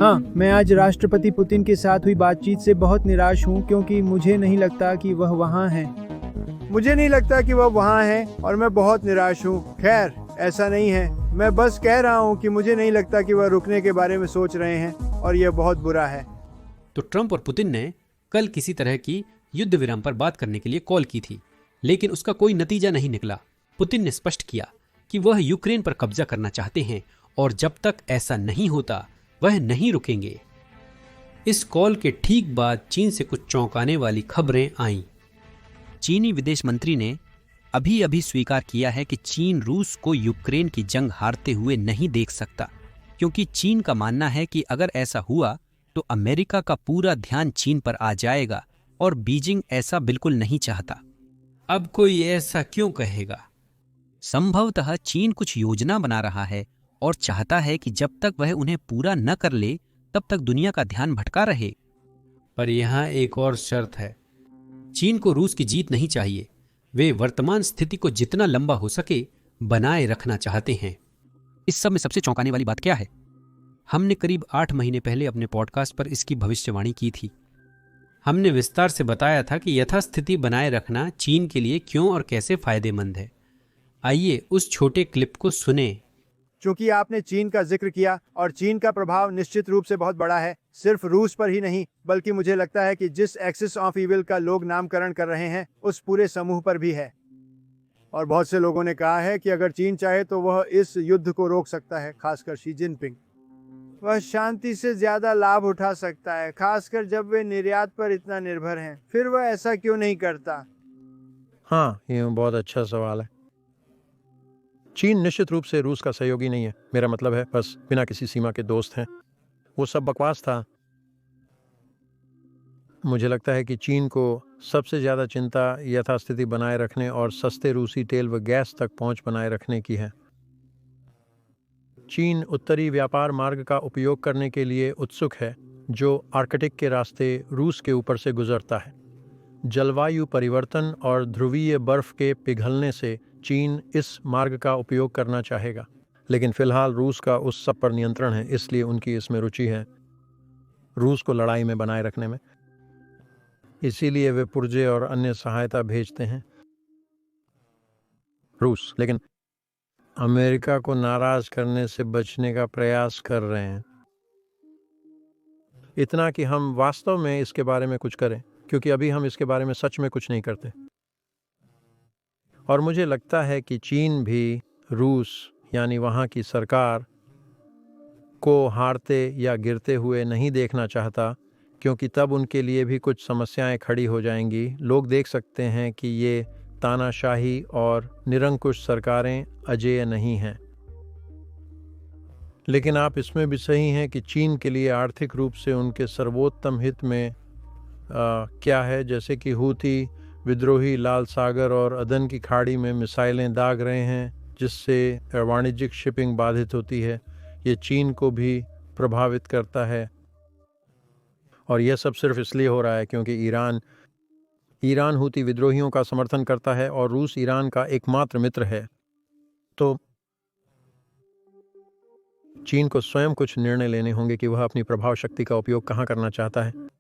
हाँ, मैं आज राष्ट्रपति पुतिन के साथ हुई बातचीत से बहुत निराश हूँ क्योंकि मुझे नहीं लगता कि वह वहाँ हैं। मुझे नहीं लगता कि वह वहाँ हैं और मैं बहुत निराश हूँ। खैर, ऐसा नहीं है। मैं बस कह रहा हूँ कि मुझे नहीं लगता कि वह रुकने के बारे में सोच रहे हैं और यह बहुत बुरा है। तो ट्रंप और पुतिन ने कल किसी तरह की युद्ध विराम पर बात करने के लिए कॉल की थी, लेकिन उसका कोई नतीजा नहीं निकला। पुतिन ने स्पष्ट किया कि वह यूक्रेन पर कब्जा करना चाहते हैं और जब तक ऐसा नहीं होता वह नहीं रुकेंगे। इस कॉल के ठीक बाद चीन से कुछ चौंकाने वाली खबरें आईं। चीनी विदेश मंत्री ने अभी स्वीकार किया है कि चीन रूस को यूक्रेन की जंग हारते हुए नहीं देख सकता, क्योंकि चीन का मानना है कि अगर ऐसा हुआ तो अमेरिका का पूरा ध्यान चीन पर आ जाएगा और बीजिंग ऐसा बिल्कुल नहीं चाहता। अब कोई ऐसा क्यों कहेगा? संभवतः चीन कुछ योजना बना रहा है और चाहता है कि जब तक वह उन्हें पूरा न कर ले तब तक दुनिया का ध्यान भटका रहे। पर यहाँ एक और शर्त है। चीन को रूस की जीत नहीं चाहिए। वे वर्तमान स्थिति को जितना लंबा हो सके बनाए रखना चाहते हैं। इस सब में सबसे चौंकाने वाली बात क्या है? हमने करीब 8 महीने पहले अपने पॉडकास्ट पर इसकी भविष्यवाणी की थी। हमने विस्तार से बताया था कि यथास्थिति बनाए रखना चीन के लिए क्यों और कैसे फायदेमंद है। आइए उस छोटे क्लिप को सुने। क्योंकि आपने चीन का जिक्र किया और चीन का प्रभाव निश्चित रूप से बहुत बड़ा है, सिर्फ रूस पर ही नहीं बल्कि मुझे लगता है कि जिस एक्सिस ऑफ इविल का लोग नामकरण कर रहे हैं उस पूरे समूह पर भी है। और बहुत से लोगों ने कहा है कि अगर चीन चाहे तो वह इस युद्ध को रोक सकता है, खासकर शी जिनपिंग। वह शांति से ज्यादा लाभ उठा सकता है, खासकर जब वे निर्यात पर इतना निर्भर हैं। फिर वह ऐसा क्यों नहीं करता? हाँ, ये बहुत अच्छा सवाल है। चीन निश्चित रूप से रूस का सहयोगी नहीं है। मेरा मतलब है बस बिना किसी सीमा के दोस्त हैं। वो सब बकवास था। मुझे लगता है कि चीन को सबसे ज़्यादा चिंता यथास्थिति बनाए रखने और सस्ते रूसी तेल व गैस तक पहुंच बनाए रखने की है। चीन उत्तरी व्यापार मार्ग का उपयोग करने के लिए उत्सुक है, जो आर्कटिक के रास्ते रूस के ऊपर से गुजरता है। जलवायु परिवर्तन और ध्रुवीय बर्फ के पिघलने से चीन इस मार्ग का उपयोग करना चाहेगा, लेकिन फिलहाल रूस का उस सब पर नियंत्रण है, इसलिए उनकी इसमें रुचि है, रूस को लड़ाई में बनाए रखने में। इसीलिए वे पुर्जे और अन्य सहायता भेजते हैं रूस, लेकिन अमेरिका को नाराज करने से बचने का प्रयास कर रहे हैं। इतना कि हम वास्तव में इसके बारे में कुछ करें, क्योंकि अभी हम इसके बारे में सच में कुछ नहीं करते। और मुझे लगता है कि चीन भी रूस यानी वहाँ की सरकार को हारते या गिरते हुए नहीं देखना चाहता, क्योंकि तब उनके लिए भी कुछ समस्याएं खड़ी हो जाएंगी। लोग देख सकते हैं कि ये तानाशाही और निरंकुश सरकारें अजेय नहीं हैं। लेकिन आप इसमें भी सही हैं कि चीन के लिए आर्थिक रूप से उनके सर्वोत्तम हित में क्या है, जैसे कि हूथी विद्रोही लाल सागर और अदन की खाड़ी में मिसाइलें दाग रहे हैं, जिससे वाणिज्यिक शिपिंग बाधित होती है। ये चीन को भी प्रभावित करता है और यह सब सिर्फ इसलिए हो रहा है क्योंकि ईरान हूथी विद्रोहियों का समर्थन करता है और रूस ईरान का एकमात्र मित्र है। तो चीन को स्वयं कुछ निर्णय लेने होंगे कि वह अपनी प्रभाव शक्ति का उपयोग कहाँ करना चाहता है।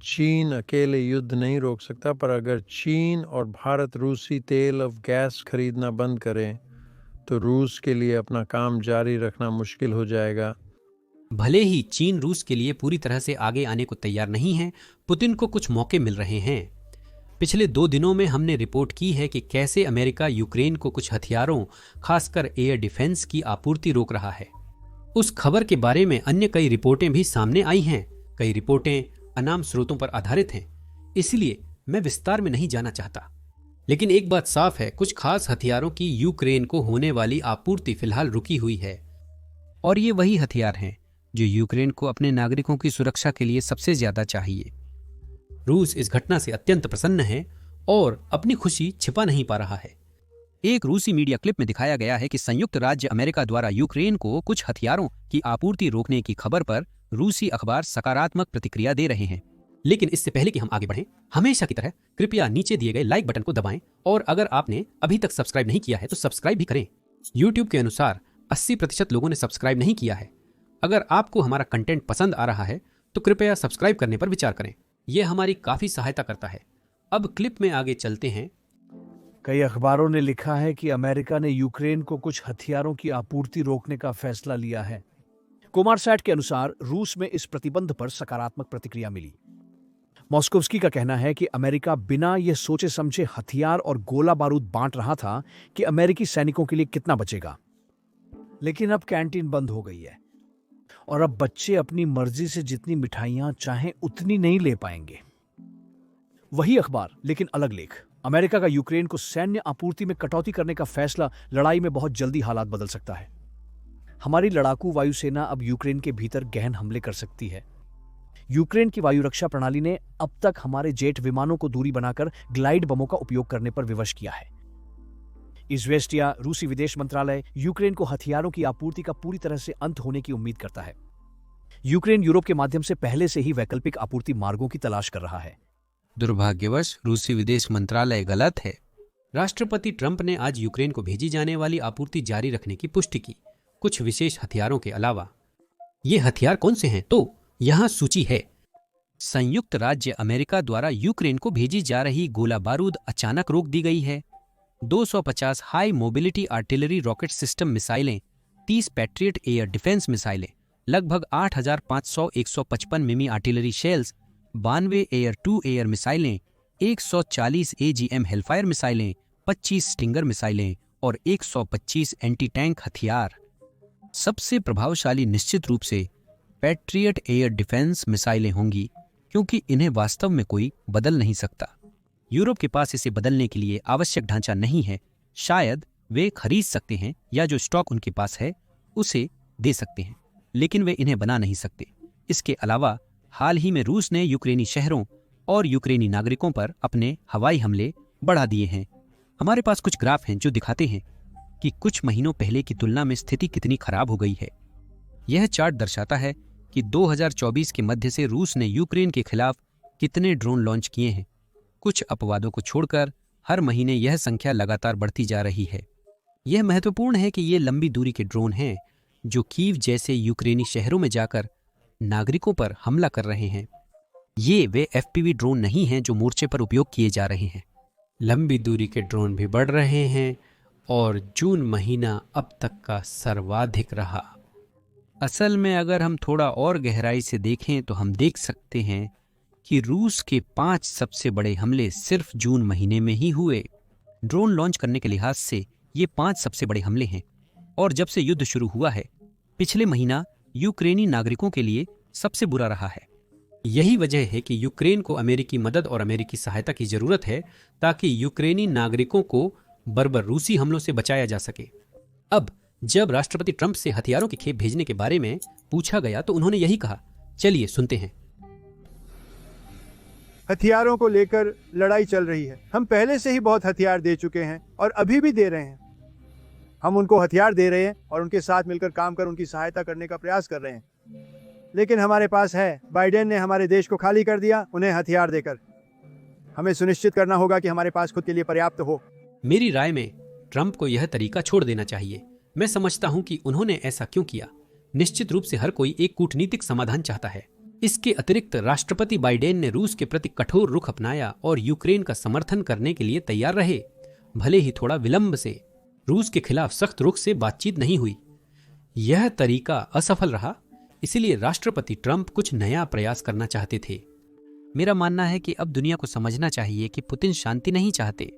चीन अकेले युद्ध नहीं रोक सकता, पर अगर चीन और भारत रूसी तेल और गैस खरीदना बंद करें तो रूस के लिए अपना काम जारी रखना मुश्किल हो जाएगा। भले ही चीन रूस के लिए पूरी तरह से आगे आने को तैयार नहीं है, पुतिन को कुछ मौके मिल रहे हैं। पिछले 2 दिनों में हमने रिपोर्ट की है कि कैसे अमेरिका यूक्रेन को कुछ हथियारों, खासकर एयर डिफेंस की आपूर्ति रोक रहा है। उस खबर के बारे में अन्य कई रिपोर्टें भी सामने आई हैं। कई रिपोर्टें अनाम स्रोतों पर आधारित हैं, इसलिए मैं विस्तार में नहीं जाना चाहता। लेकिन एक बात साफ है, कुछ खास हथियारों की यूक्रेन को होने वाली आपूर्ति फिलहाल रुकी हुई है। और ये वही हथियार हैं जो यूक्रेन को अपने नागरिकों की सुरक्षा के लिए सबसे ज्यादा चाहिए। रूस इस घटना से अत्यंत प्रसन्न है और अपनी खुशी छिपा नहीं पा रहा है। एक रूसी मीडिया क्लिप में दिखाया गया है कि संयुक्त राज्य अमेरिका द्वारा यूक्रेन को कुछ हथियारों की आपूर्ति रोकने की खबर पर रूसी अखबार सकारात्मक प्रतिक्रिया दे रहे हैं। लेकिन इससे पहले कि हम आगे बढ़ें, हमेशा की तरह कृपया नीचे दिए गए लाइक बटन को दबाएं और अगर आपने अभी तक सब्सक्राइब नहीं किया है तो सब्सक्राइब भी करें। YouTube के अनुसार 80% लोगों ने सब्सक्राइब नहीं किया है अगर आपको हमारा कंटेंट पसंद आ रहा है तो कृपया सब्सक्राइब करने पर विचार करें, यह हमारी काफी सहायता करता है। अब क्लिप में आगे चलते हैं। कई अखबारों ने लिखा है कि अमेरिका ने यूक्रेन को कुछ हथियारों की आपूर्ति रोकने का फैसला लिया है। कोमारसैट के अनुसार रूस में इस प्रतिबंध पर सकारात्मक प्रतिक्रिया मिली। मॉस्कोव्स्की का कहना है कि अमेरिका बिना यह सोचे समझे हथियार और गोला बारूद बांट रहा था कि अमेरिकी सैनिकों के लिए कितना बचेगा। लेकिन अब कैंटीन बंद हो गई है और अब बच्चे अपनी मर्जी से जितनी मिठाइयां चाहें उतनी नहीं ले पाएंगे। वही अखबार लेकिन अलग लेख। अमेरिका का यूक्रेन को सैन्य आपूर्ति में कटौती करने का फैसला लड़ाई में बहुत जल्दी हालात बदल सकता है। हमारी लड़ाकू वायुसेना अब यूक्रेन के भीतर गहन हमले कर सकती है। यूक्रेन की वायु रक्षा प्रणाली ने अब तक हमारे जेट विमानों को दूरी बनाकर ग्लाइड बमों का उपयोग करने पर विवश किया है। इज़वेस्टिया रूसी विदेश मंत्रालय यूक्रेन को हथियारों की आपूर्ति का पूरी तरह से अंत होने की उम्मीद करता है। यूक्रेन यूरोप के माध्यम से पहले से ही वैकल्पिक आपूर्ति मार्गों की तलाश कर रहा है। दुर्भाग्यवश रूसी विदेश मंत्रालय गलत है। राष्ट्रपति ट्रंप ने आज यूक्रेन को भेजी जाने वाली आपूर्ति जारी रखने की पुष्टि की, कुछ विशेष हथियारों के अलावा। ये हथियार कौन से हैं? तो यहाँ सूची है। संयुक्त राज्य अमेरिका द्वारा यूक्रेन को भेजी जा रही गोला बारूद अचानक रोक दी गई है। 250 high mobility artillery rocket system मिसाइलें, 30 पैट्रियट एयर डिफेंस मिसाइलें, लगभग 8500 155 मिमी artillery shells, 92 air to air मिसाइलें, 140 AGM हेलफायर मिसाइलें, 25 स्टिंगर मिसाइलें और 125 एंटी टैंक हथियार। सबसे प्रभावशाली निश्चित रूप से पैट्रियट एयर डिफेंस मिसाइलें होंगी, क्योंकि इन्हें वास्तव में कोई बदल नहीं सकता। यूरोप के पास इसे बदलने के लिए आवश्यक ढांचा नहीं है। शायद वे खरीद सकते हैं या जो स्टॉक उनके पास है उसे दे सकते हैं, लेकिन वे इन्हें बना नहीं सकते। इसके अलावा हाल ही में रूस ने यूक्रेनी शहरों और यूक्रेनी नागरिकों पर अपने हवाई हमले बढ़ा दिए हैं। हमारे पास कुछ ग्राफ हैं जो दिखाते हैं कि कुछ महीनों पहले की तुलना में स्थिति कितनी खराब हो गई है। यह चार्ट दर्शाता है कि 2024 के मध्य से रूस ने यूक्रेन के खिलाफ कितने ड्रोन लॉन्च किए हैं। कुछ अपवादों को छोड़कर हर महीने यह संख्या लगातार बढ़ती जा रही है। यह महत्वपूर्ण है कि ये लंबी दूरी के ड्रोन हैं जो कीव जैसे यूक्रेनी शहरों में जाकर नागरिकों पर हमला कर रहे हैं। ये वे FPV ड्रोन नहीं हैं जो मोर्चे पर उपयोग किए जा रहे हैं। लंबी दूरी के ड्रोन भी बढ़ रहे हैं और जून महीना अब तक का सर्वाधिक रहा। असल में अगर हम थोड़ा और गहराई से देखें तो हम देख सकते हैं कि रूस के 5 सबसे बड़े हमले सिर्फ जून महीने में ही हुए। ड्रोन लॉन्च करने के लिहाज से ये 5 सबसे बड़े हमले हैं, और जब से युद्ध शुरू हुआ है पिछले महीना यूक्रेनी नागरिकों के लिए सबसे बुरा रहा है। यही वजह है कि यूक्रेन को अमेरिकी मदद और अमेरिकी सहायता की जरूरत है ताकि यूक्रेनी नागरिकों को बर्बर रूसी हमलों से बचाया जा सके। अब जब राष्ट्रपति ट्रंप से हथियारों की खेप भेजने के बारे में पूछा गया तो उन्होंने यही कहा। चलिए सुनते हैं। हथियारों को लेकर लड़ाई चल रही है। हम पहले से ही बहुत हथियार दे चुके हैं और अभी भी दे रहे हैं। हम उनको हथियार दे रहे हैं और उनके साथ मिलकर काम कर उनकी सहायता करने का प्रयास कर रहे हैं। लेकिन हमारे पास है, बाइडेन ने हमारे देश को खाली कर दिया उन्हें हथियार देकर। हमें सुनिश्चित करना होगा कि हमारे पास खुद के लिए पर्याप्त हो। मेरी राय में ट्रंप को यह तरीका छोड़ देना चाहिए। मैं समझता हूं कि उन्होंने ऐसा क्यों किया। निश्चित रूप से हर कोई एक कूटनीतिक समाधान चाहता है। इसके अतिरिक्त राष्ट्रपति बाइडेन ने रूस के प्रति कठोर रुख अपनाया और यूक्रेन का समर्थन करने के लिए तैयार रहे, भले ही थोड़ा विलंब से। रूस के खिलाफ सख्त रुख से बातचीत नहीं हुई। यह तरीका असफल रहा, इसलिए राष्ट्रपति ट्रंप कुछ नया प्रयास करना चाहते थे। मेरा मानना है कि अब दुनिया को समझना चाहिए कि पुतिन शांति नहीं चाहते,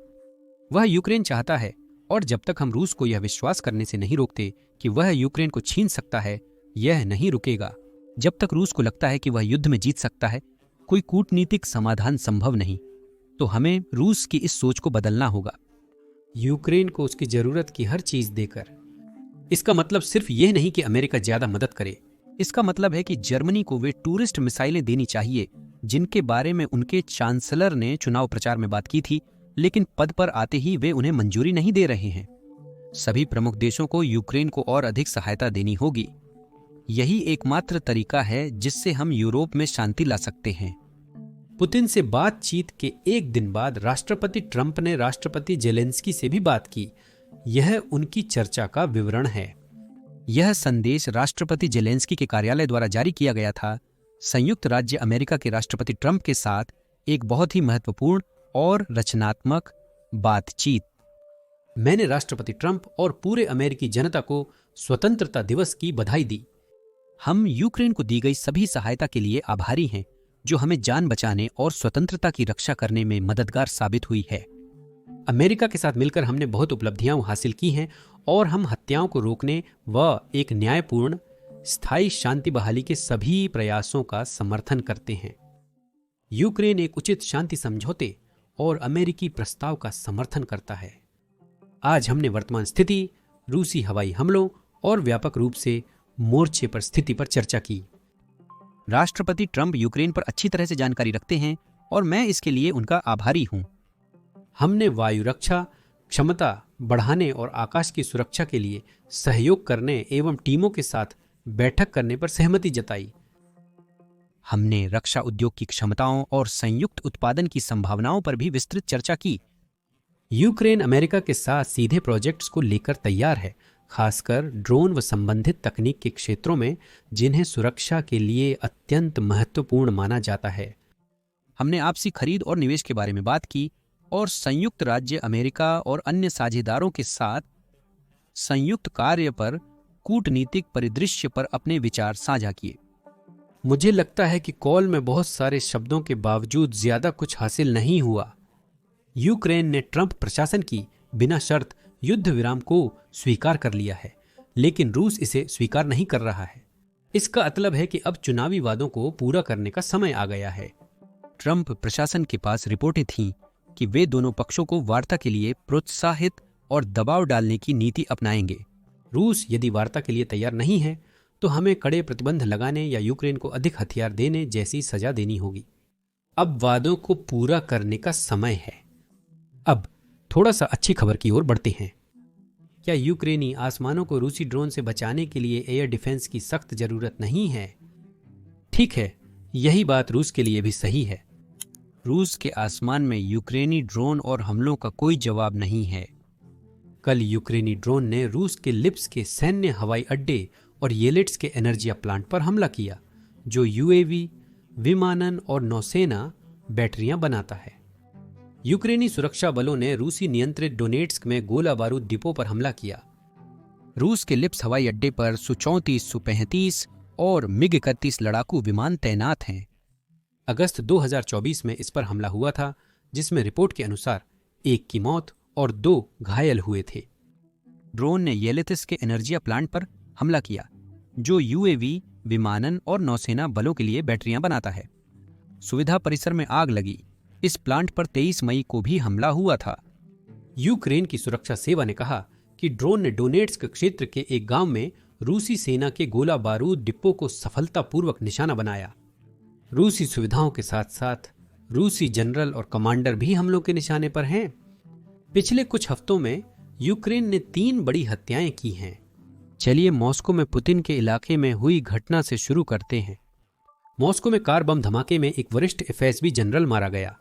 वह यूक्रेन चाहता है। और जब तक हम रूस को यह विश्वास करने से नहीं रोकते कि वह यूक्रेन को छीन सकता है, यह नहीं रुकेगा। जब तक रूस को लगता है कि वह युद्ध में जीत सकता है, कोई कूटनीतिक समाधान संभव नहीं। तो हमें रूस की इस सोच को बदलना होगा। यूक्रेन को उसकी जरूरत की हर चीज देकर। इसका मतलब सिर्फ यह नहीं कि अमेरिका ज्यादा मदद करे। इसका मतलब है कि जर्मनी को वे टूरिस्ट मिसाइलें देनी चाहिए जिनके बारे में उनके चांसलर ने चुनाव प्रचार में बात की थी, लेकिन पद पर आते ही वे उन्हें मंजूरी नहीं दे रहे हैं। सभी प्रमुख देशों को यूक्रेन को और अधिक सहायता देनी होगी। यही एकमात्र तरीका है जिससे हम यूरोप में शांति ला सकते हैं। पुतिन से बातचीत के एक दिन बाद राष्ट्रपति ट्रंप ने राष्ट्रपति जेलेंस्की से भी बात की। यह उनकी चर्चा का विवरण है। यह संदेश राष्ट्रपति जेलेंस्की के कार्यालय द्वारा जारी किया गया था, संयुक्त राज्य अमेरिका के राष्ट्रपति ट्रंप के साथ एक बहुत ही महत्वपूर्ण और रचनात्मक बातचीत। मैंने राष्ट्रपति ट्रंप और पूरे अमेरिकी जनता को स्वतंत्रता दिवस की बधाई दी। हम यूक्रेन को दी गई सभी सहायता के लिए आभारी हैं, जो हमें जान बचाने और स्वतंत्रता की रक्षा करने में मददगार साबित हुई है। अमेरिका के साथ मिलकर हमने बहुत उपलब्धियां हासिल की हैं और हम हत्याओं को रोकने व एक न्यायपूर्ण स्थायी शांति बहाली के सभी प्रयासों का समर्थन करते हैं। यूक्रेन एक उचित शांति समझौते और अमेरिकी प्रस्ताव का समर्थन करता है। आज हमने वर्तमान स्थिति, रूसी हवाई हमलों और व्यापक रूप से मोर्चे पर स्थिति पर चर्चा की। राष्ट्रपति ट्रंप यूक्रेन पर अच्छी तरह से जानकारी रखते हैं और मैं इसके लिए उनका आभारी हूं। हमने वायु रक्षा क्षमता बढ़ाने और आकाश की सुरक्षा के लिए सहयोग करने एवं टीमों के साथ बैठक करने पर सहमति जताई। हमने रक्षा उद्योग की क्षमताओं और संयुक्त उत्पादन की संभावनाओं पर भी विस्तृत चर्चा की। यूक्रेन अमेरिका के साथ सीधे प्रोजेक्ट्स को लेकर तैयार है, खासकर ड्रोन व संबंधित तकनीक के क्षेत्रों में जिन्हें सुरक्षा के लिए अत्यंत महत्वपूर्ण माना जाता है। हमने आपसी खरीद और निवेश के बारे में बात की और संयुक्त राज्य अमेरिका और अन्य साझेदारों के साथ संयुक्त कार्य पर कूटनीतिक परिदृश्य पर अपने विचार साझा किए। मुझे लगता है कि कॉल में बहुत सारे शब्दों के बावजूद ज्यादा कुछ हासिल नहीं हुआ। यूक्रेन ने ट्रंप प्रशासन की बिना शर्त युद्ध विराम को स्वीकार कर लिया है, लेकिन रूस इसे स्वीकार नहीं कर रहा है। इसका मतलब है कि अब चुनावी वादों को पूरा करने का समय आ गया है। ट्रंप प्रशासन के पास रिपोर्टें थीं कि वे दोनों पक्षों को वार्ता के लिए प्रोत्साहित और दबाव डालने की नीति अपनाएंगे। रूस यदि वार्ता के लिए तैयार नहीं है तो हमें कड़े प्रतिबंध लगाने या यूक्रेन को अधिक हथियार देने जैसी सजा देनी होगी। अब वादों को पूरा करने का समय है। अब थोड़ा सा अच्छी खबर की ओर बढ़ते हैं। क्या यूक्रेनी आसमानों को रूसी ड्रोन से बचाने के लिए एयर डिफेंस की सख्त जरूरत नहीं है? ठीक है, यही बात रूस के लिए भी सही है। रूस के आसमान में यूक्रेनी ड्रोन और हमलों का कोई जवाब नहीं है। कल यूक्रेनी ड्रोन ने रूस के लिप्स के सैन्य हवाई अड्डे और येलेट्स के एनर्जिया प्लांट पर हमला किया, जो यूएवी, विमानन और नौसेना बैटरियां बनाता है। यूक्रेनी सुरक्षा बलों ने रूसी नियंत्रित डोनेट्स्क में गोला बारूद डिपो पर हमला किया। रूस के लिप्स हवाई अड्डे पर सु-34, सु-35 और मिग-31 लड़ाकू विमान तैनात हैं। अगस्त 2024 में इस पर हमला हुआ था, जिसमें रिपोर्ट के अनुसार 1 की मौत और 2 घायल हुए थे। ड्रोन ने येलेतिस के एनर्जिया प्लांट पर हमला किया, जो यूएवी, विमानन और नौसेना बलों के लिए बैटरियां बनाता है। सुविधा परिसर में आग लगी। इस प्लांट पर 23 मई को भी हमला हुआ था। यूक्रेन की सुरक्षा सेवा ने कहा कि ड्रोन ने डोनेट्स्क क्षेत्र के एक गांव में रूसी सेना के गोला बारूद डिपो को सफलतापूर्वक निशाना बनाया। रूसी सुविधाओं के साथ साथ रूसी जनरल और कमांडर भी हमलों के निशाने पर हैं। पिछले कुछ हफ्तों में यूक्रेन ने 3 बड़ी हत्याएं की हैं। चलिए मॉस्को में पुतिन के इलाके में हुई घटना से शुरू करते हैं। मॉस्को में कार बम धमाके में एक वरिष्ठ एफएसबी जनरल मारा गया।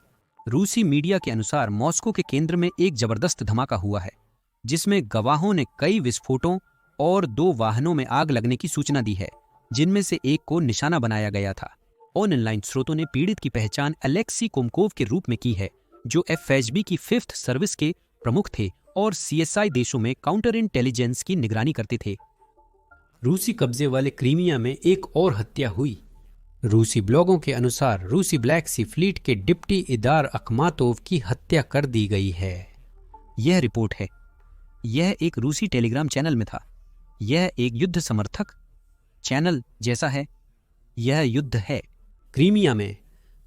रूसी मीडिया के अनुसार मॉस्को के केंद्र में एक जबरदस्त धमाका हुआ है, जिसमें गवाहों ने कई विस्फोटों और 2 वाहनों में आग लगने की सूचना दी है, जिनमें से एक को निशाना बनाया गया था। ऑनलाइन स्रोतों ने पीड़ित की पहचान अलेक्सी कोमकोव के रूप में की है, जो एफएसबी की 5th सर्विस के प्रमुख थे और सीएसआई देशों में काउंटर इंटेलिजेंस की निगरानी करते थे। रूसी कब्जे वाले क्रीमिया में एक और हत्या हुई। रूसी ब्लॉगों के अनुसार रूसी ब्लैक सी फ्लीट के डिप्टी इदार अखमातोव की हत्या कर दी गई है। यह रिपोर्ट है। यह एक रूसी टेलीग्राम चैनल में था। यह एक युद्ध समर्थक चैनल जैसा है। यह युद्ध है। क्रीमिया में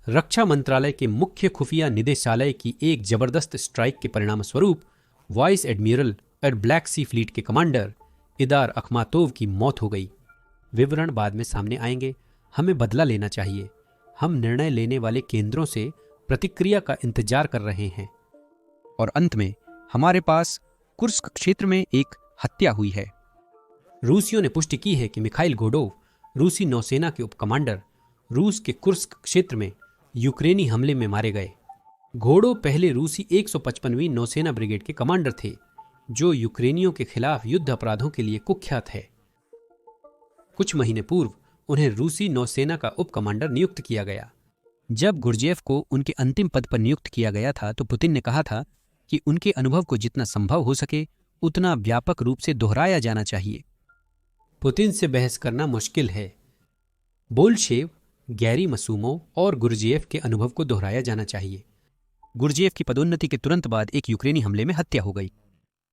रक्षा मंत्रालय के मुख्य खुफिया निदेशालय की एक जबरदस्त स्ट्राइक के परिणाम स्वरूप वाइस एडमिरल और ब्लैक सी फ्लीट के कमांडर इदार अखमातोव की मौत हो गई। विवरण बाद में सामने आएंगे। हमें बदला लेना चाहिए। हम निर्णय लेने वाले केंद्रों से प्रतिक्रिया का इंतजार कर रहे हैं। और अंत में हमारे पास कुर्स्क क्षेत्र में एक हत्या हुई है। रूसियों ने पुष्टि की है कि मिखाइल गोडोव, रूसी नौसेना के उप कमांडर, रूस के कुर्स्क क्षेत्र में यूक्रेनी हमले में मारे गए। घोडोव पहले रूसी 155वीं नौसेना ब्रिगेड के कमांडर थे, जो यूक्रेनियों के खिलाफ युद्ध अपराधों के लिए कुख्यात है। कुछ महीने पूर्व उन्हें रूसी नौसेना का उप कमांडर नियुक्त किया गया। जब गुर्जेफ को उनके अंतिम पद पर नियुक्त किया गया था तो पुतिन ने कहा था कि उनके अनुभव को जितना संभव हो सके उतना व्यापक रूप से दोहराया जाना चाहिए। पुतिन से बहस करना मुश्किल है। बोल्शेव, गैरी मसूमोव और गुर्जिएफ के अनुभव को दोहराया जाना चाहिए। गुर्जेफ की पदोन्नति के तुरंत बाद एक यूक्रेनी हमले में हत्या हो गई।